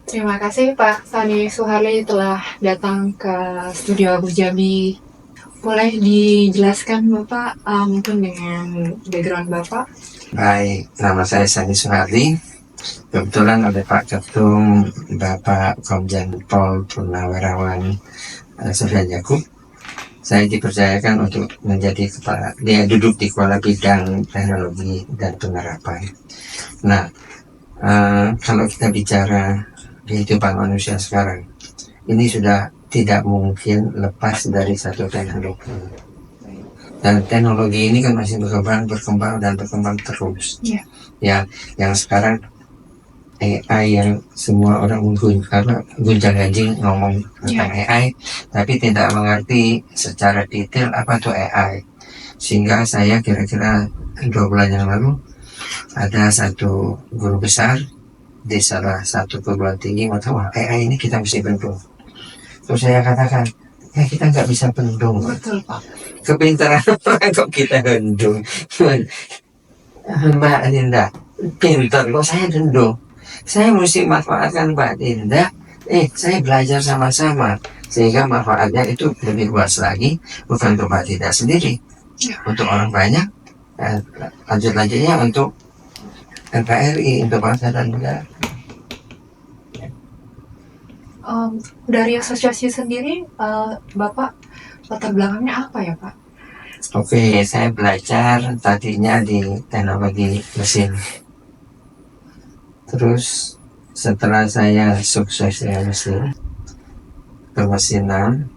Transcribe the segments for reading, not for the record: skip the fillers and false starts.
Terima kasih Pak Sani Suharli telah datang ke studio Abu Dhabi. Boleh dijelaskan Bapak mungkin dengan background Bapak? Baik, nama saya Sani Suharli. Kebetulan ada Pak Ketum, Bapak Komjen Pol Purnawirawan Sofyan Yakub. Saya dipercayakan untuk menjadi kepala, dia duduk di kepala bidang teknologi dan penerapan. Nah, kalau kita bicara kehidupan manusia sekarang, ini sudah tidak mungkin lepas dari satu teknologi. Dan teknologi ini kan masih berkembang terus. Ya, yang sekarang AI yang semua orang gunjang-ganjing ngomong tentang AI, tapi tidak mengerti secara detail apa itu AI. Sehingga saya kira-kira 2 bulan yang lalu ada satu guru besar di salah satu perguruan tinggi mengatakan AI ini kita mesti bendung. Terus saya katakan, ya kita nggak bisa bendung. Betul Pak. Kepintaran orang kok kita bendung. Mbak Linda pintar kok saya bendung. Saya mesti manfaatkan Mbak Linda. Saya belajar sama-sama sehingga manfaatnya itu lebih luas lagi, bukan untuk Mbak Linda sendiri, untuk orang banyak, lanjutnya untuk NKRI, untuk bangsa dan negara. Dari asosiasi sendiri, Bapak latar belakangnya apa ya Pak? Oke, saya belajar tadinya di teknologi mesin. Terus setelah saya sukses di mesin, kemesinan,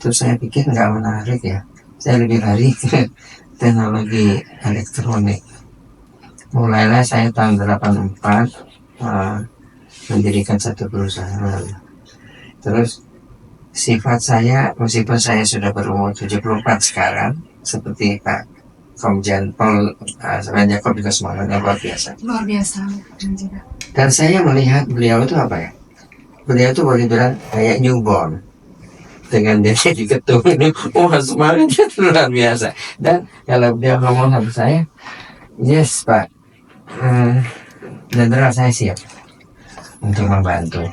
terus saya pikir nggak menarik ya. Saya lebih lari ke teknologi elektronik. Mulailah saya tahun 84 mendirikan satu perusahaan. Terus sifat saya, meskipun saya sudah berumur 74 sekarang, seperti Pak Komjen Pol Sofyan Yakub juga semangatnya luar biasa. Luar biasa. Dan saya melihat beliau itu apa ya? Beliau itu boleh bilang kayak newborn. Dengan dia jadi ketum ini, semangatnya luar biasa. Dan kalau beliau ngomong sama saya, yes Pak, Jenderal saya siap untuk membantu.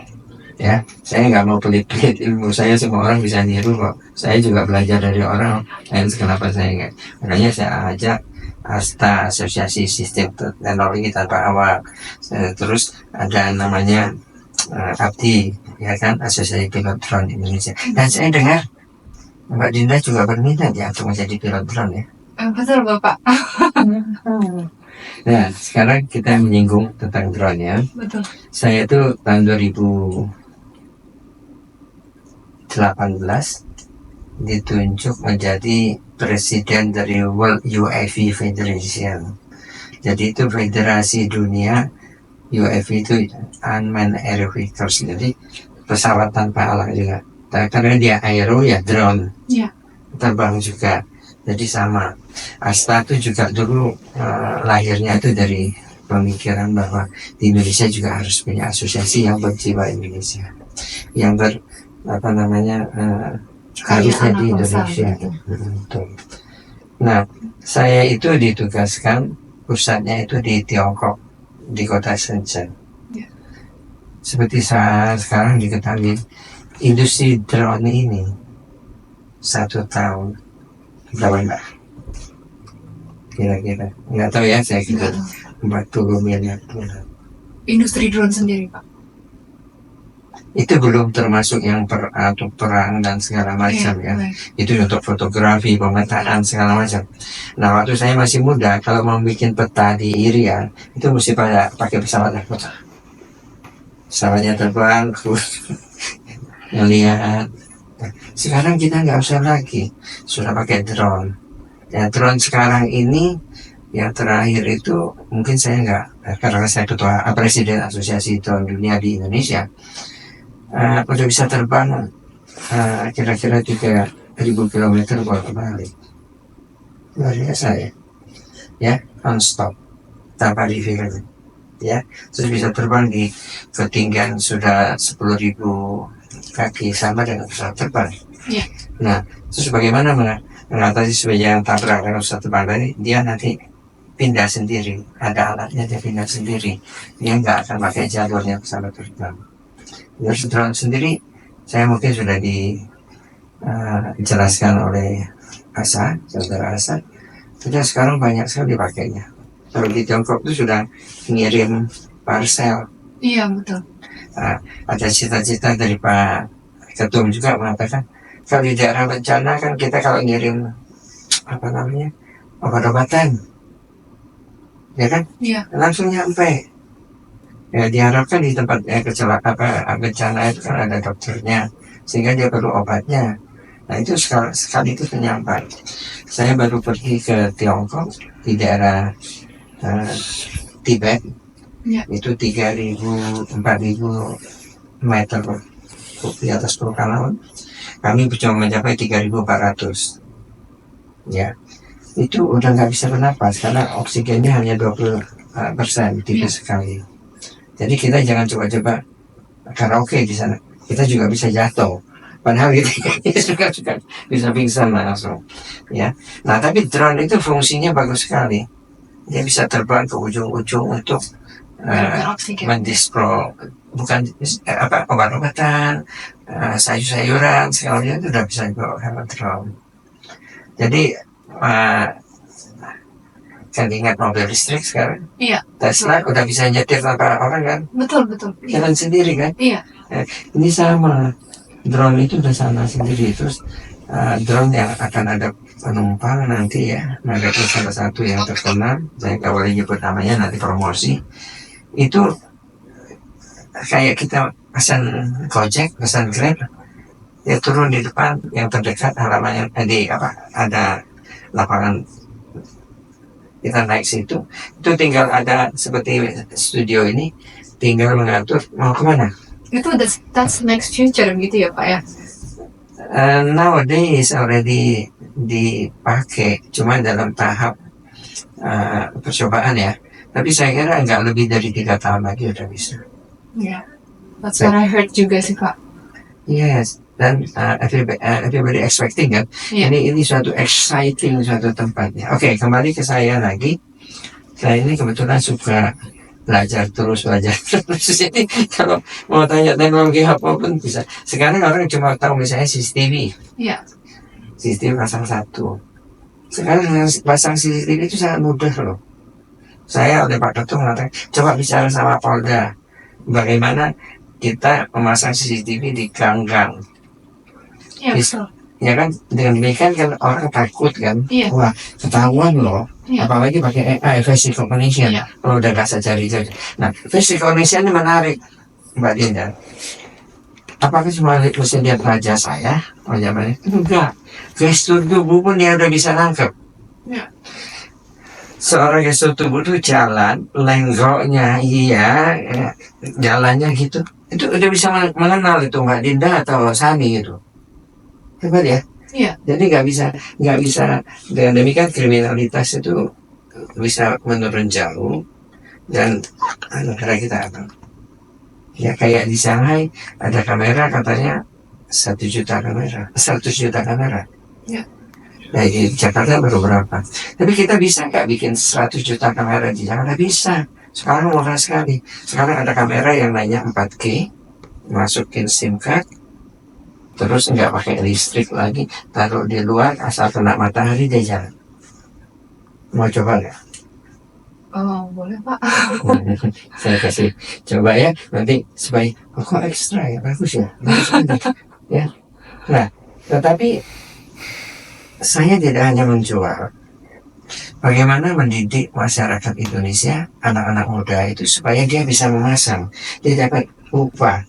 Ya, saya nggak mau pelit-pelit ilmu saya, semua orang bisa niru kok. Saya juga belajar dari orang lain, kenapa saya nggak? Makanya saya ajak ASTA, Asosiasi Sistem Teknologi Tanpa Awak. Terus ada namanya APDI, ya kan, Asosiasi Pilot Drone Indonesia. Dan saya dengar Mbak Dinda juga berminat ya untuk menjadi pilot drone ya. Betul Bapak. Nah, sekarang kita menyinggung tentang drone ya. Betul. Saya itu tahun 2018 ditunjuk menjadi presiden dari World UAV Federation. Jadi itu federasi dunia UAV, itu Unmanned Aerial Vehicles, jadi pesawat tanpa awak juga. Karena dia aero ya drone, terbang juga. Jadi sama. ASTA itu juga dulu lahirnya itu dari pemikiran bahwa di Indonesia juga harus punya asosiasi yang berjiwa Indonesia, yang harusnya di Indonesia. Nah, saya itu ditugaskan, pusatnya itu di Tiongkok, di kota Shenzhen. Seperti sekarang diketahui, industri drone ini 1 tahun berapa Mbak? Kira-kira nggak tahu ya, saya kira 40 miliar dolar. Industri drone sendiri Pak? Itu belum termasuk yang untuk perang dan segala macam ya. Itu untuk fotografi, pemetaan segala macam. Nah, waktu saya masih muda, kalau mau bikin peta di Irian, itu mesti pakai pesawat peta. Pesawatnya terbang, melihat. Sekarang kita nggak usah lagi, sudah pakai drone. Ya, drone sekarang ini yang terakhir itu mungkin saya nggak, karena saya ketua presiden Asosiasi Drone Dunia di Indonesia, udah bisa terbang kira-kira 3.000 kilometer bolak-balik. Luar biasa ya, non-stop tanpa di-fuel ya. Terus bisa terbang di ketinggian sudah 10.000 kaki, sama dengan pesawat terbang. Nah, terus bagaimana mengatasi supaya yang tabrak dengan pesawat terbang tadi, dia nanti pindah sendiri, ada alatnya, dia pindah sendiri, dia nggak akan pakai jalurnya pesawat terbang. Terus drone sendiri saya mungkin sudah dijelaskan oleh saudara Asa, sudah sekarang banyak sekali dipakainya. Kalau di Tiongkok itu sudah ngirim parcel. Iya, betul. Ada cita-cita dari Pak Ketum juga mengatakan, kalau di daerah bencana kan kita kalau ngirim obat-obatan, ya kan, Iya. langsung nyampe. Ya, diharapkan di tempat kecelakaan bencana itu kan ada dokternya, sehingga dia perlu obatnya. Nah itu sekali itu penyampai. Saya baru pergi ke Tiongkok di daerah Tibet, Ya. itu 3.000-4.000 meter di atas permukaan. Kami cuma mencapai 3.400. Ya, itu udah nggak bisa bernapas karena oksigennya hanya 20%, tipis sekali. Jadi kita jangan coba-coba karaoke di sana. Kita juga bisa jatuh. Padahal kita juga bisa pingsan langsung. Ya. Nah, tapi drone itu fungsinya bagus sekali. Dia bisa terbang ke ujung-ujung untuk mendispro obat-obatan, sayur-sayuran, segala macam itu udah bisa dibawa drone. Jadi kan ingat mobil listrik sekarang? Iya. Tesla udah bisa nyetir tanpa orang kan? Betul. Jalan sendiri kan? Iya. Ini sama, drone itu udah sana sendiri. Terus drone yang akan ada penumpang nanti ya, ada salah satu yang terkenal, saya nggak boleh nyebut namanya, nanti promosi. Itu kayak kita pesan Gojek, pesan Grab, ya turun di depan yang terdekat halamannya, ada lapangan, kita naik situ, itu tinggal ada seperti studio ini, tinggal mengatur mau kemana. Itu that's next future gitu ya Pak ya? Nowadays already dipakai, cuma dalam tahap percobaan ya. Tapi saya kira nggak lebih dari 3 tahun lagi udah bisa. Yeah, that's what I heard juga sih Pak. Yes, dan everybody expecting kan. Yeah. Ini suatu exciting suatu tempatnya. Oke, kembali ke saya lagi. Saya ini kebetulan suka belajar terus. Jadi kalau mau tanya teknologi apapun bisa. Sekarang orang cuma tahu misalnya CCTV. Iya. CCTV pasang 1. Sekarang pasang CCTV itu sangat mudah loh. Saya oleh Pak Ketum mengatakan, coba bicara sama Polda. Bagaimana kita memasang CCTV di gang-gang. Iya, betul. Ya kan, dengan demikian kan orang takut kan. Iya. Wah, ketahuan loh. Iya. Apalagi pakai AI, face recognition. Iya. Kalau udah gak jari-jari. Nah, face recognition ini menarik, Mbak Dinda. Apakah cuma mesti lihat wajah saya? Wajahnya? Enggak. Gestur tubuh pun dia udah bisa nangkep. Iya. Seorang gestur tubuh itu jalan, lenggoknya, jalannya gitu. Itu udah bisa mengenal itu Mbak Dinda atau Sani gitu. Hebat ya? Iya. Jadi nggak bisa dengan demikian kriminalitas itu bisa menurun jauh. Dan negara kita apa? Ya kayak di Shanghai ada kamera katanya 1 juta kamera, 100 juta kamera. Ya. Nah di Jakarta baru berapa? Tapi kita bisa nggak bikin 100 juta kamera di Jakarta? Bisa. Sekarang murah sekali. Sekarang ada kamera yang lainnya 4K, masukin SIM card, terus nggak pakai listrik lagi, taruh di luar, asal kena matahari dia jalan. Mau coba nggak? Oh, boleh Pak. Saya kasih coba ya, nanti supaya kok ekstra ya, bagus ya, ya. Nah, tetapi saya tidak hanya menjual, bagaimana mendidik masyarakat Indonesia, anak-anak muda itu supaya dia bisa memasang, dia dapat upah.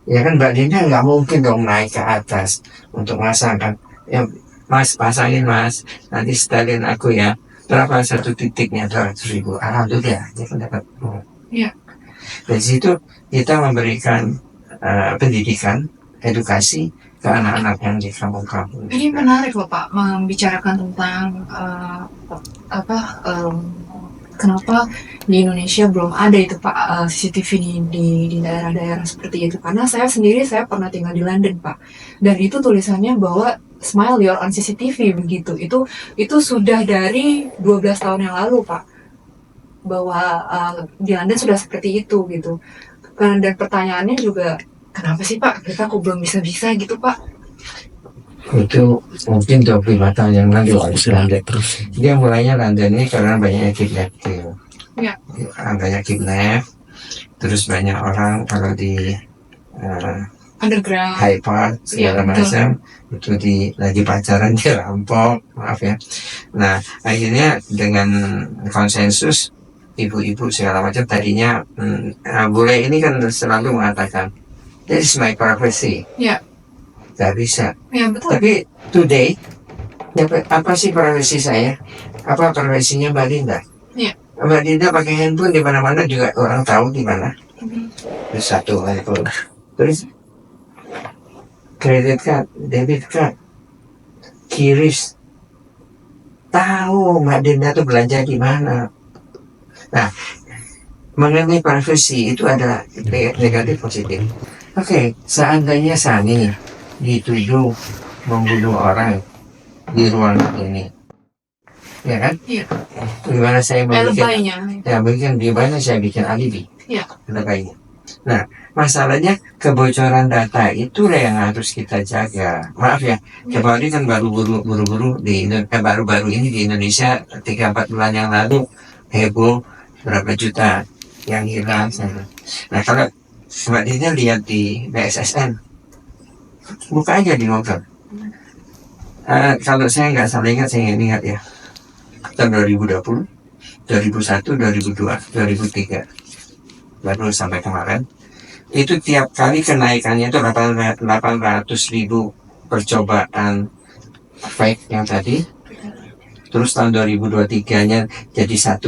Ya kan Mbak Dinda nggak mungkin dong naik ke atas untuk masang kan. Ya Mas, pasangin Mas, nanti setelin aku ya. Berapa 1 titiknya 200.000. Alhamdulillah dia kan dapat. Iya. Dari situ kita memberikan pendidikan, edukasi ke anak-anak yang di kampung-kampung. Ini menarik loh Pak, membicarakan tentang kenapa di Indonesia belum ada itu Pak CCTV di daerah-daerah seperti itu. Karena saya pernah tinggal di London Pak, dan itu tulisannya bahwa smile you're on CCTV begitu. Itu sudah dari 12 tahun yang lalu Pak, bahwa di London sudah seperti itu gitu. Dan pertanyaannya juga kenapa sih Pak kita kok belum bisa gitu Pak? Itu mungkin 25 tahun yang lalu London. Terus Dia mulainya London ini karena banyaknya kidnapping. Ya. Banyak kidnap, terus banyak orang kalau di Underground. Hyde Park segala Iya, betul. macam itu lagi pacaran dirampok, maaf ya. Nah akhirnya dengan konsensus ibu-ibu segala macam tadinya bule ini kan selalu mengatakan this is my privacy. Ya. Gak bisa. Ya betul. Tapi today apa sih privasi saya? Apa privasinya Mbak Linda? Iya. Mbak Linda pakai handphone di mana-mana juga orang tahu di mana. Terus satu handphone. Terus kredit card, debit card, kiris, tahu Mbak Linda tuh belanja di mana. Nah, mengenai privacy itu ada negatif positif. Oke, seandainya Sani dituduh membunuh orang di ruangan ini, ya kan? Iya. Gimana saya bikin? Alibinya. Ya, gimana saya bikin alibi? Iya. Alibinya. Nah, masalahnya kebocoran data itulah yang harus kita jaga. Maaf ya, kemarin kan baru-baru ini di Indonesia 3-4 bulan yang lalu heboh berapa juta yang hilang. Nah, kalau Mbak Dina lihat di BSSN, buka aja di Google. Kalau saya nggak salah ingat, saya ingat ya, tahun 2020, 2001, 2002, 2003, baru sampai kemarin, itu tiap kali kenaikannya itu 800.000 percobaan fake yang tadi. Terus tahun 2023-nya jadi 1,6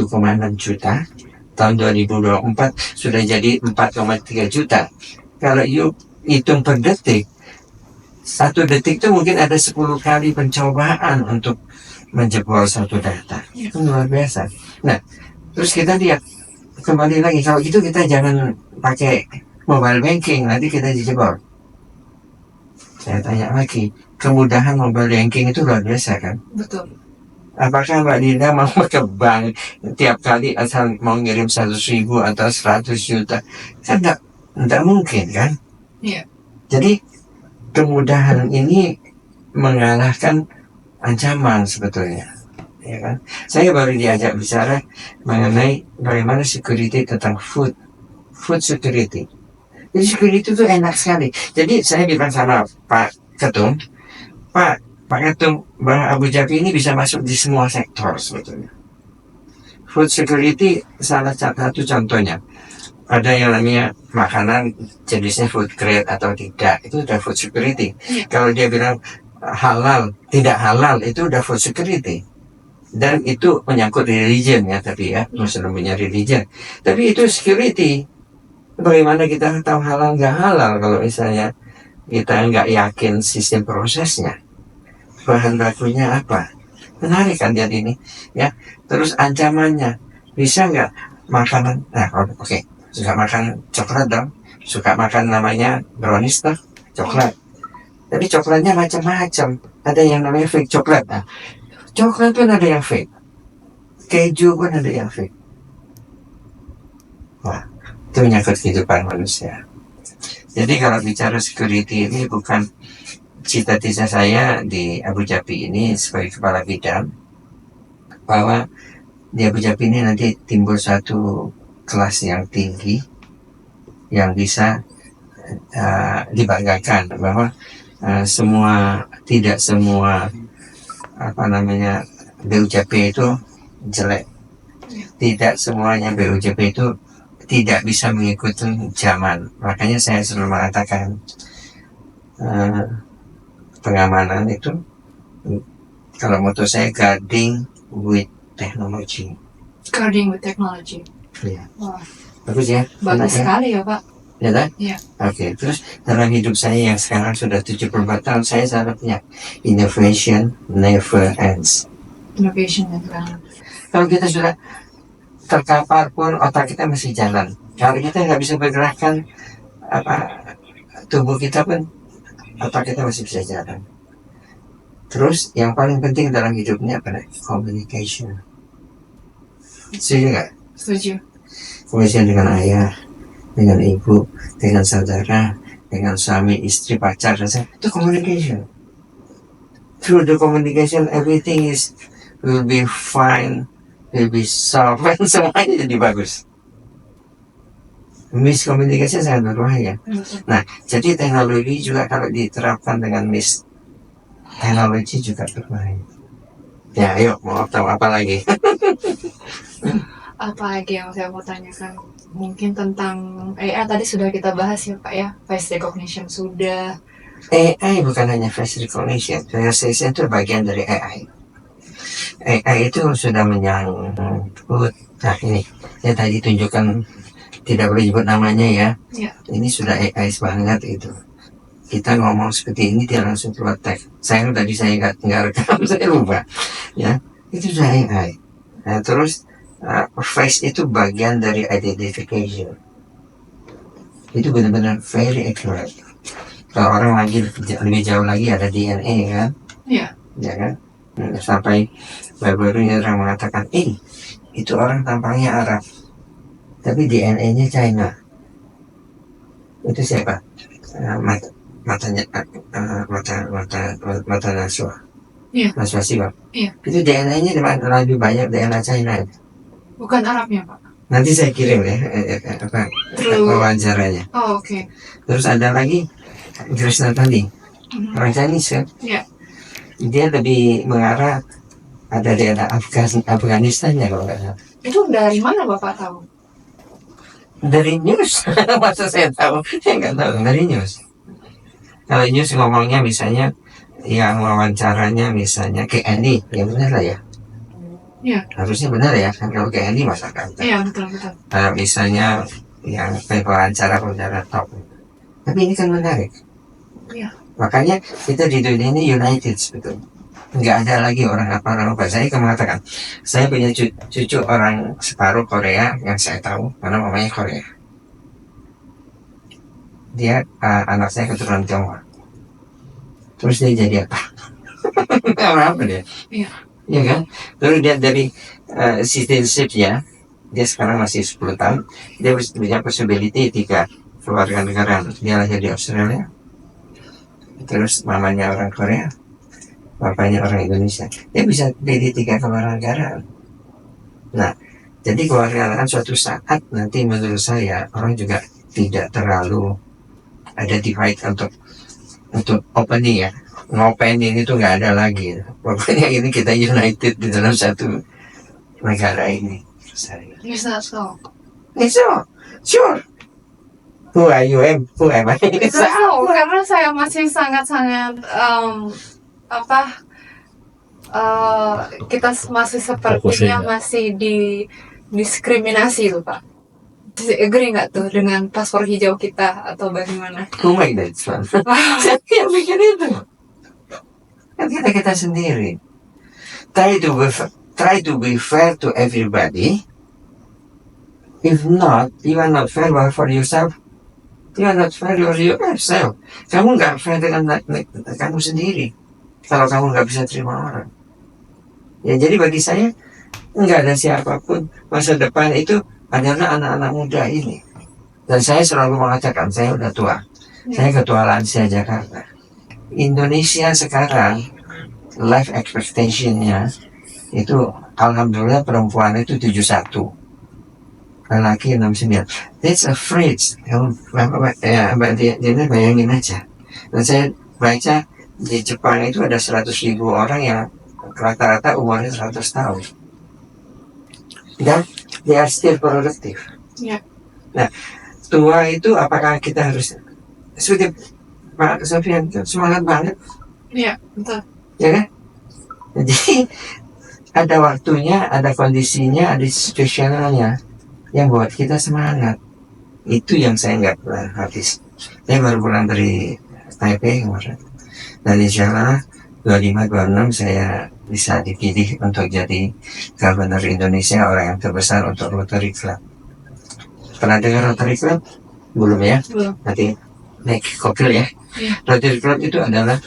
juta. Tahun 2024 sudah jadi 4,3 juta. Kalau hitung per detik, 1 detik itu mungkin ada 10 kali pencobaan untuk menjebol satu data. Itu luar biasa. Nah, terus kita lihat kembali lagi, kalau gitu kita jangan pakai mobile banking, nanti kita dijebol. Saya tanya lagi, kemudahan mobile banking itu luar biasa kan? Betul. Apakah Mbak Dinda mau ke bank tiap kali asal mau ngirim 100.000 atau 100 juta? Kan enggak mungkin kan? Iya. Jadi kemudahan ini mengalahkan ancaman sebetulnya, ya kan? Saya baru diajak bicara mengenai bagaimana security tentang food security. Jadi security itu enak sekali. Jadi saya bilang sama Pak Ketum, Pak Ketum, Bang Abu Jabi ini bisa masuk di semua sektor sebetulnya. Food security salah satu contohnya. Ada yang namanya makanan jenisnya food grade atau tidak, itu udah food security. Kalau dia bilang halal, tidak halal, itu udah food security. Dan itu menyangkut religion ya, tapi ya, Muslim punya religion. Tapi itu security. Bagaimana kita tahu halal nggak halal kalau misalnya kita nggak yakin sistem prosesnya, bahan bakunya apa? Menarik kan lihat ini, ya. Terus ancamannya, bisa nggak makanan? Nah, oke. Suka makan coklat dong, suka makan namanya brownies tuh, coklat. Tapi coklatnya macam-macam. Ada yang namanya fake coklat. Nah, coklat pun ada yang fake, keju pun ada yang fake. Wah, itu menyangkut kehidupan manusia. Jadi kalau bicara security ini bukan cita-cita saya di Abu Dhabi ini sebagai kepala bidang, bahwa di Abu Dhabi ini nanti timbul satu kelas yang tinggi yang bisa dibanggakan, bahwa tidak semua BUJP itu jelek, tidak semuanya BUJP itu tidak bisa mengikuti zaman. Makanya saya selalu mengatakan pengamanan itu, kalau moto saya, guarding with technology. Guarding with technology. Ya. Wah, Bagus ya. bagus sekali ya Pak. Ya kan? Iya. Oke. Terus dalam hidup saya yang sekarang sudah 74 tahun, saya selalu punya innovation never ends. Innovation dan Kalau kita sudah terkapar pun otak kita masih jalan. Kalau kita nggak bisa bergerakkan tubuh kita pun, otak kita masih bisa jalan. Terus yang paling penting dalam hidupnya adalah communication. Setuju nggak? Setuju. Communication dengan ayah, dengan ibu, dengan saudara, dengan suami, istri, pacar, dan saya, itu communication. Through the communication, everything will be fine, will be solved, and semuanya jadi bagus. Miskomunikasi sangat berbahaya. Nah, jadi teknologi juga kalau diterapkan dengan teknologi juga berbahaya. Ya, ayo mau tahu apa lagi? Apa lagi yang saya mau tanyakan? Mungkin tentang AI tadi sudah kita bahas ya Pak ya. Face recognition sudah. AI bukan hanya face recognition. Face recognition itu bagian dari AI. AI itu sudah menyangkut. Nah ini, saya tadi tunjukkan, tidak boleh sebut namanya ya. Ini sudah AI banget itu. Kita ngomong seperti ini dia langsung keluar teks. Saya nggak rekam, saya lupa. Ya, itu sudah AI. Nah, terus face itu bagian dari identification. Itu benar-benar very accurate. Kalau orang lagi lebih jauh lagi ada DNA kan? Iya. Ya kan? Sampai baru-baru ini orang mengatakan, itu orang tampangnya Arab, tapi DNA-nya China. Itu siapa? Mata Naswa. Iya. Naswa Siwa. Iya. Itu DNA-nya lebih banyak DNA China. Bukan Arabnya Pak. Nanti saya kirim ya wawancaranya. Oh, oke. Terus ada lagi Krishna tadi, orang Chinese kan? Iya. Dia lebih mengarah ada daerah Afganistannya kalau nggak salah. Itu dari mana Bapak tahu? Dari news. Masa saya tahu? Saya nggak tahu, dari news. Kalau news ngomongnya misalnya yang wawancaranya misalnya ke Andy, ya benar lah ya. Iya. Harusnya benar ya, kan kalau ke Andy masa kan. Iya, betul. Misalnya yang wawancara top. Tapi ini kan menarik. Iya. Makanya kita di dunia ini united betul. Nggak ada lagi orang apa. Saya mengatakan, saya punya cucu orang separuh Korea yang saya tahu, karena mamanya Korea. Dia anak saya keturunan Tionghoa. Terus dia jadi apa? Apa dia? Iya. Iya kan? Terus dia dari citizenship-nya, dia sekarang masih 10 tahun, dia punya possibility 3 keluarga negara. Dia lahir di Australia, terus mamanya orang Korea, bapaknya orang Indonesia. Dia bisa pilih 3 keluarga negara. Nah, jadi keluarga suatu saat nanti menurut saya orang juga tidak terlalu ada divide untuk opening ya. Ngopenin itu nggak ada lagi. Pokoknya ini kita united di dalam satu negara ini. Is that so? It's so sure. Who are you? Who am I? Karena saya masih sangat-sangat kita masih sepertinya masih diskriminasi tuh Pak. Agree nggak tuh dengan paspor hijau kita atau bagaimana? Who made that one? Siapa yang bikin itu? Kan kita sendiri. Try to be fair to everybody. If not, you are not fair for yourself. You are not fair for yourself. Kamu nggak fair dengan kamu sendiri. Kalau kamu nggak bisa terima orang. Ya jadi bagi saya nggak ada siapapun, masa depan itu adalah anak-anak muda ini. Dan saya selalu mengatakan, saya udah tua. Saya ketua lansia Jakarta. Indonesia sekarang life expectation-nya itu alhamdulillah perempuan itu 71, lelaki 69. That's a phrase. Mbak Diana bayangin aja. Dan saya baca di Jepang itu ada 100.000 orang yang rata-rata umurnya 100 tahun. Dan they are still productive. Yeah. Nah, tua itu apakah kita harus seperti Pak Sofian semangat banget? Iya, betul. Ya kan? Jadi ada waktunya, ada kondisinya, ada situasionalnya yang buat kita semangat. Itu yang saya nggak pernah habis. Saya baru pulang dari Taipei kemarin. Dan insya Allah 25-26 saya bisa dipilih untuk jadi Governor Indonesia, orang yang terbesar untuk Rotary Club. Pernah dengar Rotary Club? Belum ya? Belum. Nanti naik kopil ya. Yeah. Rotary Club itu adalah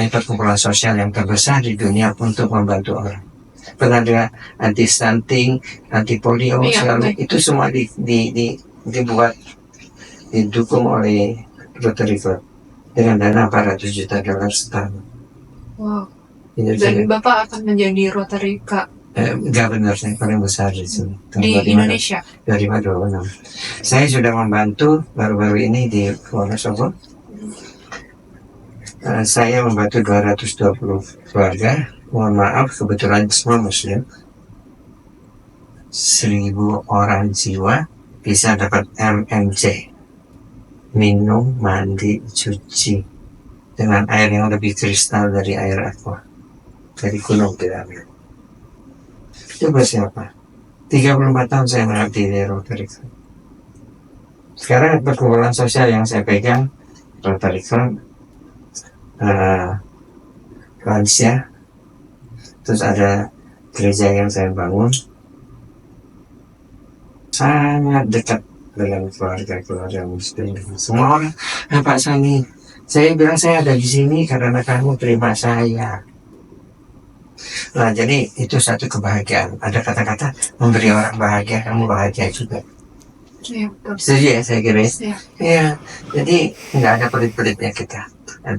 perkumpulan sosial yang terbesar di dunia untuk membantu orang. Pernah dengar anti stunting, anti polio, segala itu semua dibuat didukung oleh Rotary Club dengan dana 400 juta dolar setahun. Wow. Itu Dan Bapak akan menjadi Rotary Club governor saya paling besar di sini. di Indonesia. 2026. Saya sudah membantu baru-baru ini di Wonosobo. Saya membantu 220 keluarga. Mohon maaf, kebetulan semua Muslim. 1.000 orang jiwa bisa dapat MMC, minum, mandi, cuci dengan air yang lebih kristal dari air aqua dari gunung diambil. Itu buat siapa? 34 tahun saya mengabdi di Rotary Club. Sekarang perkumpulan sosial yang saya pegang Rotary Club, lansia, terus ada gereja yang saya bangun, sangat dekat dengan keluarga Muslim. Semua orang, Pak Sani, saya bilang saya ada di sini karena kamu terima saya. Nah, jadi itu satu kebahagiaan. Ada kata-kata memberi orang bahagia, kamu bahagia juga. Ya, betul. Setuju ya saya kira. Ya. Ya, jadi nggak ada pelit-pelitnya kita.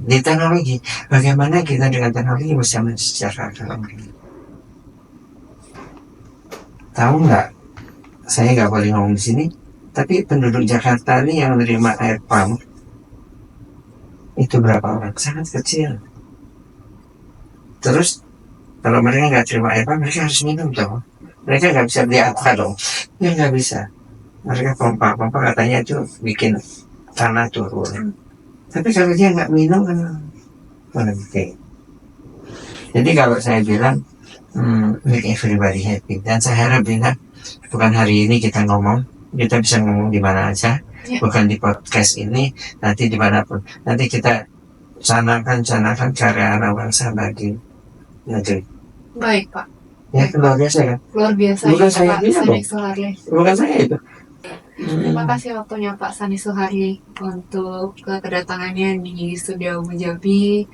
Di teknologi, bagaimana kita dengan teknologi bisa mensejahterakan orang. Tahu nggak? Saya nggak boleh ngomong di sini, tapi penduduk Jakarta ini yang menerima air pump itu berapa orang? Sangat kecil. Terus kalau mereka nggak terima air pump, mereka harus minum dong. Mereka nggak bisa beli apa dong? Ya nggak bisa. Mereka pompa katanya itu bikin tanah turun. Tapi kalau dia nggak minum kan mana bisa. Jadi kalau saya bilang make everybody happy, dan saya harap bukan hari ini kita ngomong, kita bisa ngomong di mana aja, bukan di podcast ini, nanti dimanapun. Nanti kita canangkan karya anak bangsa bagi negeri. Baik, Pak. Ya, luar biasa kan? Luar biasa. Bukan ya, saya Pak bilang Sani dong. Suharli. Bukan saya itu. Terima kasih waktunya Pak Sani Suharli untuk kedatangannya di Studio Mujabi.